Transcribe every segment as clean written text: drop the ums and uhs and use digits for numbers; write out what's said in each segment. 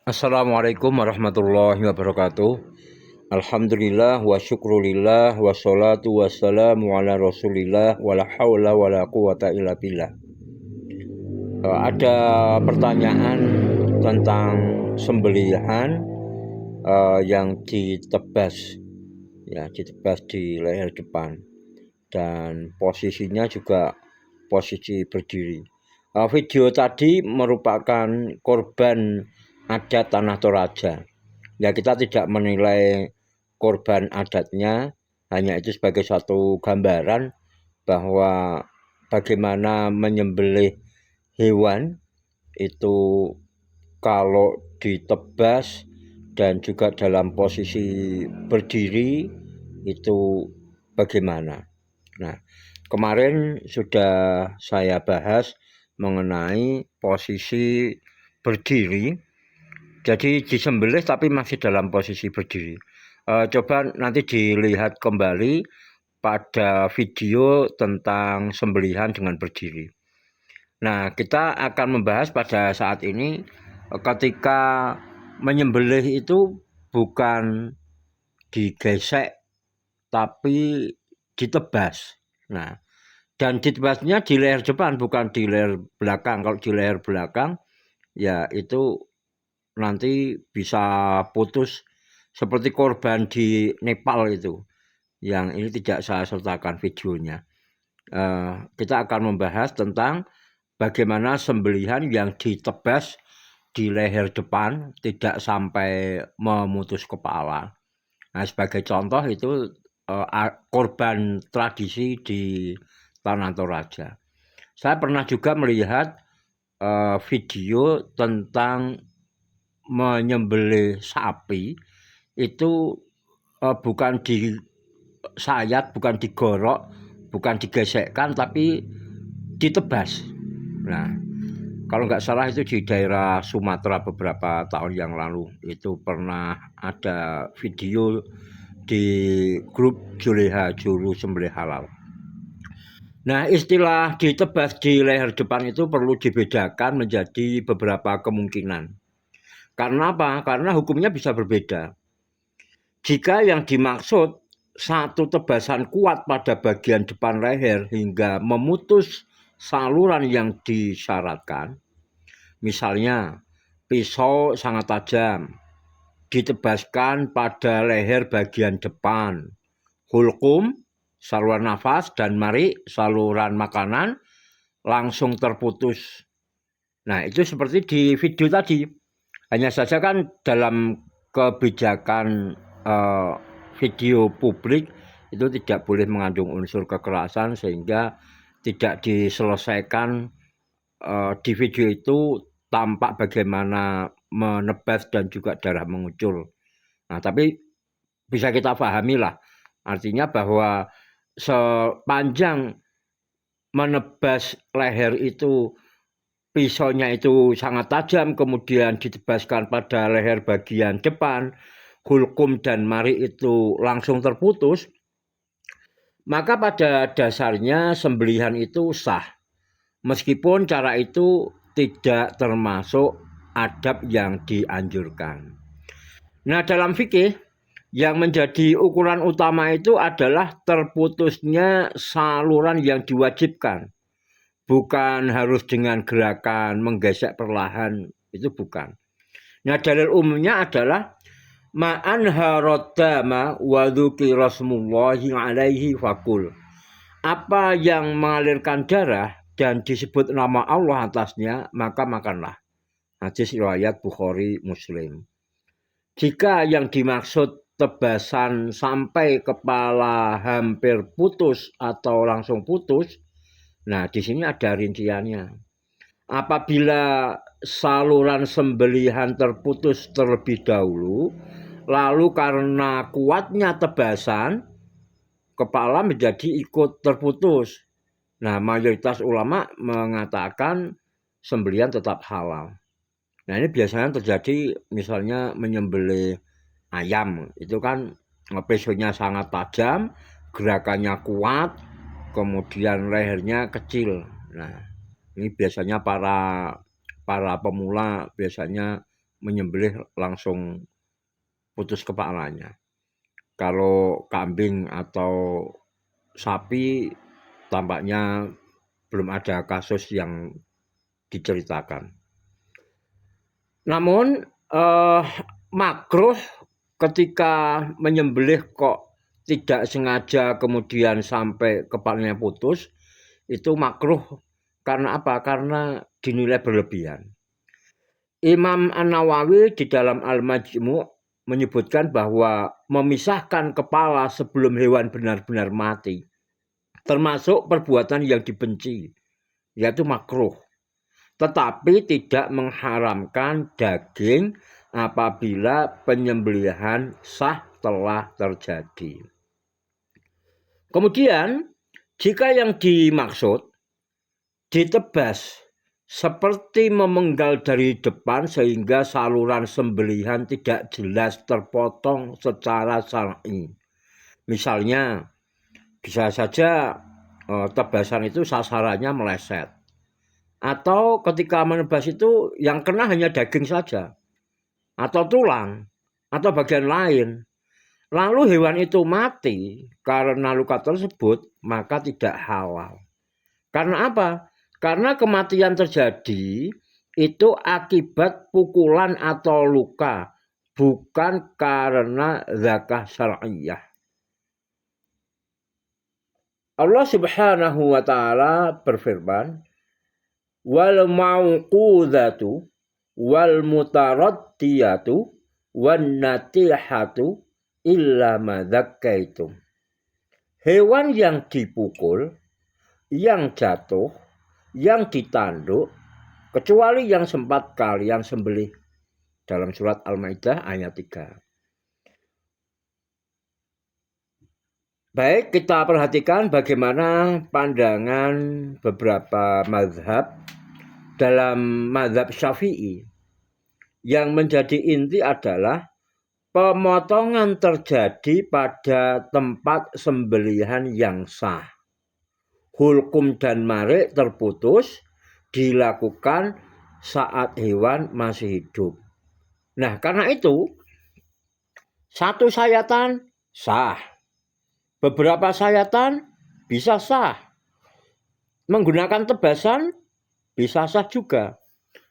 Assalamualaikum warahmatullahi wabarakatuh. Alhamdulillah wa syukrulillah wa salatu wassalamu ala rasulillah wa la hawla wa la quwata illa billah. Ada pertanyaan tentang sembelihan yang ditebas, ya ditebas di leher depan dan posisinya juga posisi berdiri. Video tadi merupakan korban adat Tanah Toraja. Ya, kita tidak menilai korban adatnya, hanya itu sebagai satu gambaran bahwa bagaimana menyembelih hewan itu kalau ditebas dan juga dalam posisi berdiri itu bagaimana. Nah, kemarin sudah saya bahas mengenai posisi berdiri. Jadi disembelih tapi masih dalam posisi berdiri. Coba nanti dilihat kembali pada video tentang sembelihan dengan berdiri. Nah, kita akan membahas pada saat ini ketika menyembelih itu bukan digesek tapi ditebas. Nah, dan ditebasnya di leher depan bukan di leher belakang. Kalau di leher belakang ya itu nanti bisa putus seperti korban di Nepal itu, yang ini tidak saya sertakan videonya. Kita akan membahas tentang bagaimana sembelihan yang ditebas di leher depan tidak sampai memutus kepala. Nah, sebagai contoh itu korban tradisi di Tanah Toraja. Saya pernah juga melihat video tentang menyembelih sapi itu bukan disayat, bukan digorok, bukan digesekkan, tapi ditebas. Nah, kalau nggak salah itu di daerah Sumatera beberapa tahun yang lalu itu pernah ada video di grup Juleha Juru Sembelih Halal. Nah, istilah ditebas di leher depan itu perlu dibedakan menjadi beberapa kemungkinan. Karena apa? Karena hukumnya bisa berbeda. Jika yang dimaksud satu tebasan kuat pada bagian depan leher hingga memutus saluran yang disyaratkan, misalnya pisau sangat tajam, ditebaskan pada leher bagian depan, hulkum, saluran nafas, dan mari, saluran makanan, langsung terputus. Nah, itu seperti di video tadi. Hanya saja kan dalam kebijakan video publik itu tidak boleh mengandung unsur kekerasan sehingga tidak diselesaikan di video itu tampak bagaimana menebas dan juga darah mengucur. Nah, tapi bisa kita pahami lah, artinya bahwa sepanjang menebas leher itu pisaunya itu sangat tajam, kemudian ditebaskan pada leher bagian depan, hulkum dan mari itu langsung terputus, maka pada dasarnya sembelihan itu sah. Meskipun cara itu tidak termasuk adab yang dianjurkan. Nah, dalam fikih yang menjadi ukuran utama itu adalah terputusnya saluran yang diwajibkan. Bukan harus dengan gerakan menggesek perlahan, itu bukan. Nah, dalil umumnya adalah ma'an harodama wa dzukira rasmullahi alaihi fakul. Apa yang mengalirkan darah dan disebut nama Allah atasnya, maka makanlah. Hadis riwayat Bukhari Muslim. Jika yang dimaksud tebasan sampai kepala hampir putus atau langsung putus, nah, di sini ada rinciannya. Apabila saluran sembelihan terputus terlebih dahulu, lalu karena kuatnya tebasan, kepala menjadi ikut terputus. Nah, mayoritas ulama mengatakan sembelihan tetap halal. Nah, ini biasanya terjadi misalnya menyembelih ayam. Itu kan pisaunya sangat tajam, gerakannya kuat, kemudian lehernya kecil. Nah, ini biasanya para pemula biasanya menyembelih langsung putus kepalanya. Kalau kambing atau sapi tampaknya belum ada kasus yang diceritakan. Namun makruh ketika menyembelih kok tidak sengaja kemudian sampai kepalanya putus, itu makruh karena apa? Karena dinilai berlebihan. Imam An-Nawawi di dalam Al-Majmu' menyebutkan bahwa memisahkan kepala sebelum hewan benar-benar mati termasuk perbuatan yang dibenci, yaitu makruh. Tetapi tidak mengharamkan daging apabila penyembelihan sah telah terjadi. Kemudian, jika yang dimaksud ditebas seperti memenggal dari depan sehingga saluran sembelihan tidak jelas terpotong secara syar'i. Misalnya, bisa saja tebasan itu sasarannya meleset. Atau ketika menebas itu yang kena hanya daging saja, atau tulang, atau bagian lain. Lalu hewan itu mati karena luka tersebut, maka tidak halal. Karena apa? Karena kematian terjadi itu akibat pukulan atau luka, bukan karena zakah syar'iyah. Allah Subhanahu wa taala berfirman, wal mauqudatu wal mutaraddiyatu wan natihatu illa ma dzakkaitum. Hewan yang dipukul, yang jatuh, yang ditanduk, kecuali yang sempat kalian sembelih. Dalam surat Al-Maidah ayat 3. Baik, kita perhatikan bagaimana pandangan beberapa mazhab. Dalam mazhab Syafi'i, yang menjadi inti adalah pemotongan terjadi pada tempat sembelihan yang sah. Hulkum dan marik terputus dilakukan saat hewan masih hidup. Nah, karena itu satu sayatan sah, beberapa sayatan bisa sah, menggunakan tebasan bisa sah juga,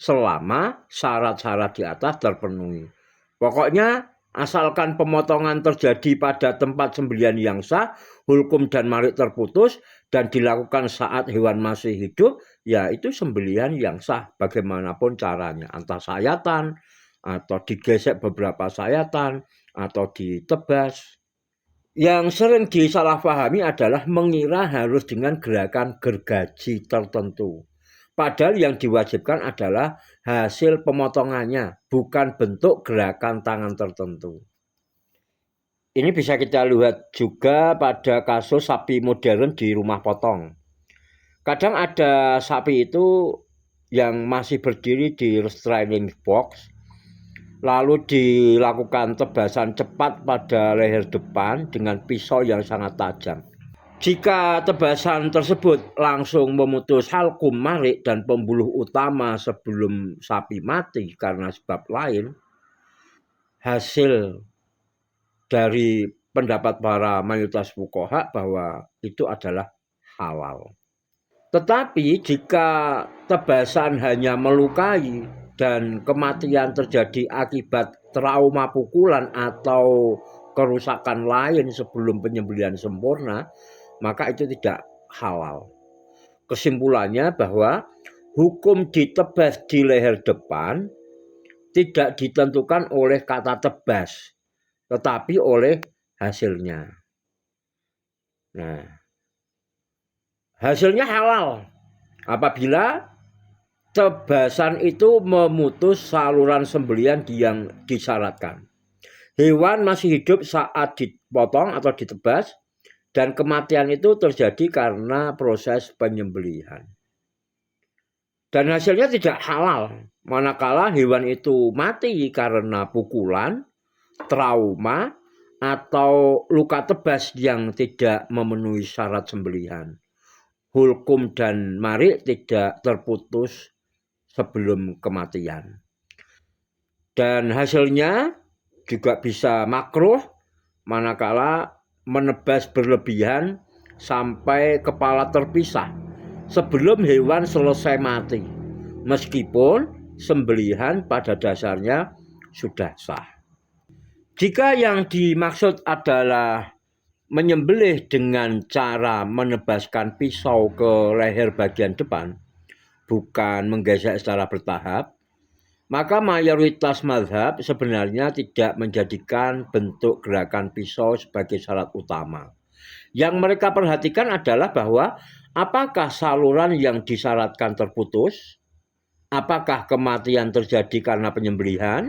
selama syarat-syarat di atas terpenuhi. Pokoknya asalkan pemotongan terjadi pada tempat sembelihan yang sah, hulkum dan marik terputus, dan dilakukan saat hewan masih hidup, ya itu sembelihan yang sah bagaimanapun caranya. Entah sayatan, atau digesek beberapa sayatan, atau ditebas. Yang sering disalahpahami adalah mengira harus dengan gerakan gergaji tertentu. Padahal yang diwajibkan adalah hasil pemotongannya, bukan bentuk gerakan tangan tertentu. Ini bisa kita lihat juga pada kasus sapi modern di rumah potong. Kadang ada sapi itu yang masih berdiri di restraining box, lalu dilakukan tebasan cepat pada leher depan dengan pisau yang sangat tajam. Jika tebasan tersebut langsung memutus halkum marik dan pembuluh utama sebelum sapi mati karena sebab lain, hasil dari pendapat para mayoritas fuqaha bahwa itu adalah halal. Tetapi jika tebasan hanya melukai dan kematian terjadi akibat trauma pukulan atau kerusakan lain sebelum penyembelihan sempurna, maka itu tidak halal. Kesimpulannya bahwa hukum ditebas di leher depan tidak ditentukan oleh kata tebas, tetapi oleh hasilnya. Nah, hasilnya halal apabila tebasan itu memutus saluran sembelihan yang disyaratkan. Hewan masih hidup saat dipotong atau ditebas, dan kematian itu terjadi karena proses penyembelihan. Dan hasilnya tidak halal, manakala hewan itu mati karena pukulan, trauma, atau luka tebas yang tidak memenuhi syarat sembelihan. Hulkum dan marik tidak terputus sebelum kematian. Dan hasilnya juga bisa makruh manakala menebas berlebihan sampai kepala terpisah sebelum hewan selesai mati, meskipun sembelihan pada dasarnya sudah sah. Jika yang dimaksud adalah menyembelih dengan cara menebaskan pisau ke leher bagian depan, bukan menggesek secara bertahap, maka mayoritas mazhab sebenarnya tidak menjadikan bentuk gerakan pisau sebagai syarat utama. Yang mereka perhatikan adalah bahwa apakah saluran yang disyaratkan terputus, apakah kematian terjadi karena penyembelihan,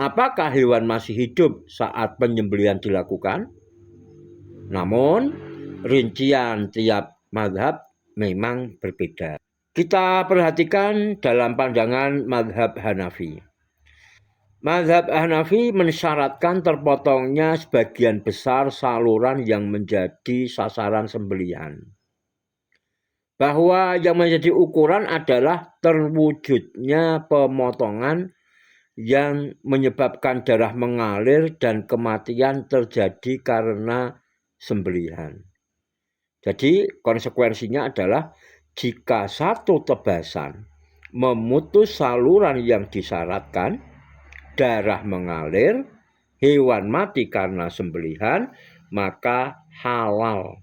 apakah hewan masih hidup saat penyembelihan dilakukan. Namun, rincian tiap mazhab memang berbeda. Kita perhatikan dalam pandangan mazhab Hanafi. Mazhab Hanafi mensyaratkan terpotongnya sebagian besar saluran yang menjadi sasaran sembelihan. Bahwa yang menjadi ukuran adalah terwujudnya pemotongan yang menyebabkan darah mengalir dan kematian terjadi karena sembelihan. Jadi konsekuensinya adalah jika satu tebasan memutus saluran yang disyaratkan, darah mengalir, hewan mati karena sembelihan, maka halal.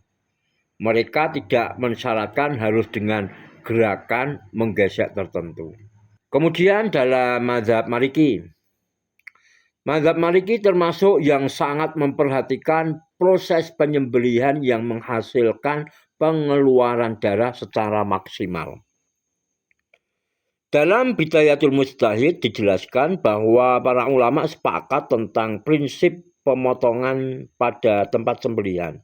Mereka tidak mensyaratkan harus dengan gerakan menggesek tertentu. Kemudian dalam mazhab Maliki. Mazhab Maliki termasuk yang sangat memperhatikan proses penyembelihan yang menghasilkan pengeluaran darah secara maksimal. Dalam Bidayatul Mujtahid dijelaskan bahwa para ulama sepakat tentang prinsip pemotongan pada tempat sembelihan.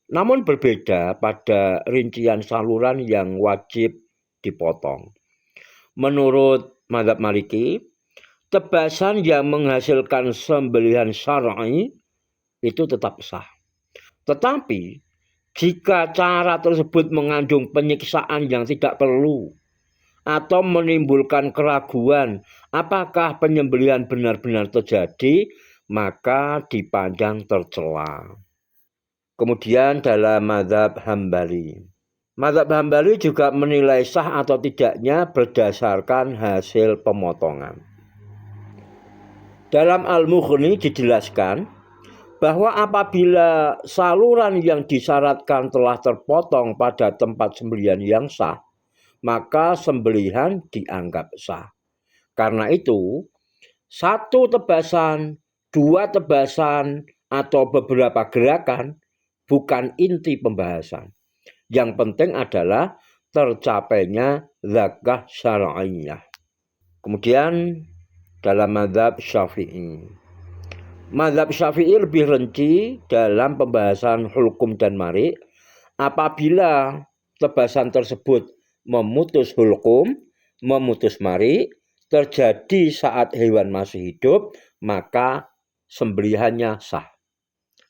Namun berbeda pada rincian saluran yang wajib dipotong. Menurut mazhab Maliki, tebasan yang menghasilkan sembelihan syar'i itu tetap sah. Tetapi jika cara tersebut mengandung penyiksaan yang tidak perlu atau menimbulkan keraguan apakah penyembelihan benar-benar terjadi, maka dipandang tercela. Kemudian dalam mazhab Hambali. Mazhab Hambali juga menilai sah atau tidaknya berdasarkan hasil pemotongan. Dalam Al-Mughni dijelaskan bahwa apabila saluran yang disyaratkan telah terpotong pada tempat sembelihan yang sah, maka sembelihan dianggap sah. Karena itu, satu tebasan, dua tebasan, atau beberapa gerakan bukan inti pembahasan. Yang penting adalah tercapainya zakah syar'iyah. Kemudian dalam mazhab Syafi'i. Mazhab Syafi'i lebih rinci dalam pembahasan hulkum dan mari. Apabila tebasan tersebut memutus hulkum, memutus mari, terjadi saat hewan masih hidup, maka sembelihannya sah.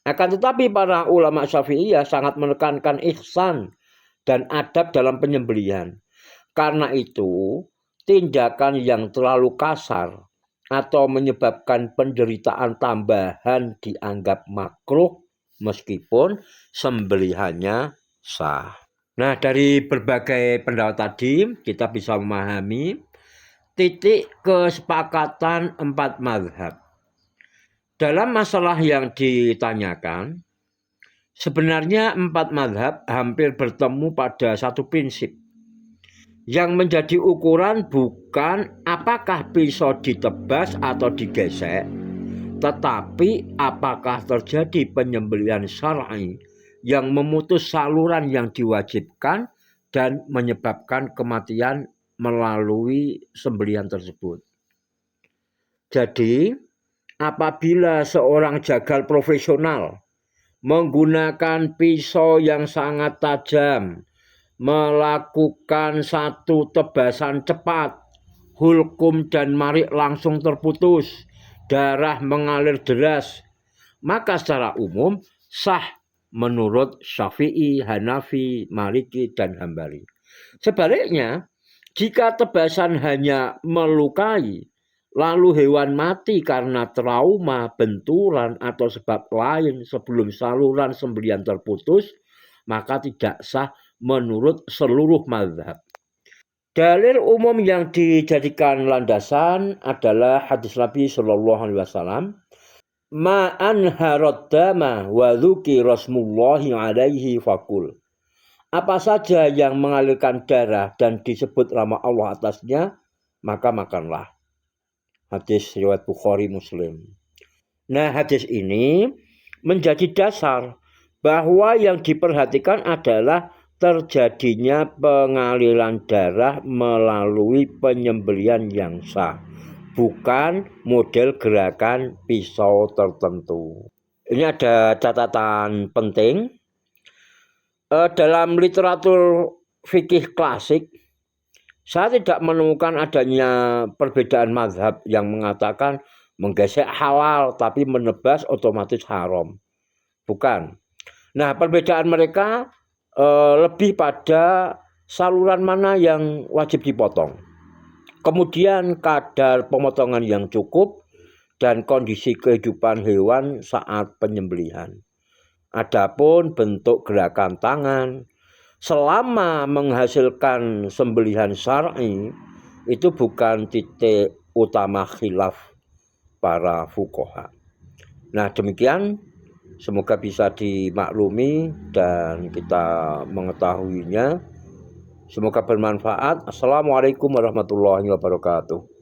Akan tetapi para ulama Syafi'iyah sangat menekankan ihsan dan adab dalam penyembelihan. Karena itu, tindakan yang terlalu kasar atau menyebabkan penderitaan tambahan dianggap makruh meskipun sembelihannya sah. Nah, dari berbagai pendapat tadi kita bisa memahami titik kesepakatan empat mazhab. Dalam masalah yang ditanyakan, sebenarnya empat mazhab hampir bertemu pada satu prinsip. Yang menjadi ukuran bukan apakah pisau ditebas atau digesek, tetapi apakah terjadi penyembelihan syar'i yang memutus saluran yang diwajibkan dan menyebabkan kematian melalui sembelihan tersebut. Jadi, apabila seorang jagal profesional menggunakan pisau yang sangat tajam, melakukan satu tebasan cepat, hulkum dan marik langsung terputus, darah mengalir deras, maka secara umum sah menurut Syafi'i, Hanafi, Maliki, dan Hambali. Sebaliknya, jika tebasan hanya melukai, lalu hewan mati karena trauma, benturan, atau sebab lain sebelum saluran sembelihan terputus, maka tidak sah menurut seluruh mazhab. Dalil umum yang dijadikan landasan adalah hadis Nabi Shallallahu Alaihi Wasallam, ma anharad dama wa dzuki rasmullahi alaihi fakul. Apa saja yang mengalirkan darah dan disebut nama Allah atasnya, maka makanlah. Hadis riwayat Bukhari Muslim. Nah, hadis ini menjadi dasar bahwa yang diperhatikan adalah terjadinya pengaliran darah melalui penyembelihan yang sah, bukan model gerakan pisau tertentu. Ini ada catatan penting. Dalam literatur fikih klasik, saya tidak menemukan adanya perbedaan mazhab yang mengatakan menggesek halal tapi menebas otomatis haram. Bukan. Nah, perbedaan mereka lebih pada saluran mana yang wajib dipotong. Kemudian kadar pemotongan yang cukup dan kondisi kehidupan hewan saat penyembelihan. Adapun bentuk gerakan tangan selama menghasilkan sembelihan syar'i itu bukan titik utama khilaf para fuqaha. Nah, demikian. Semoga bisa dimaklumi dan kita mengetahuinya. Semoga bermanfaat. Assalamualaikum warahmatullahi wabarakatuh.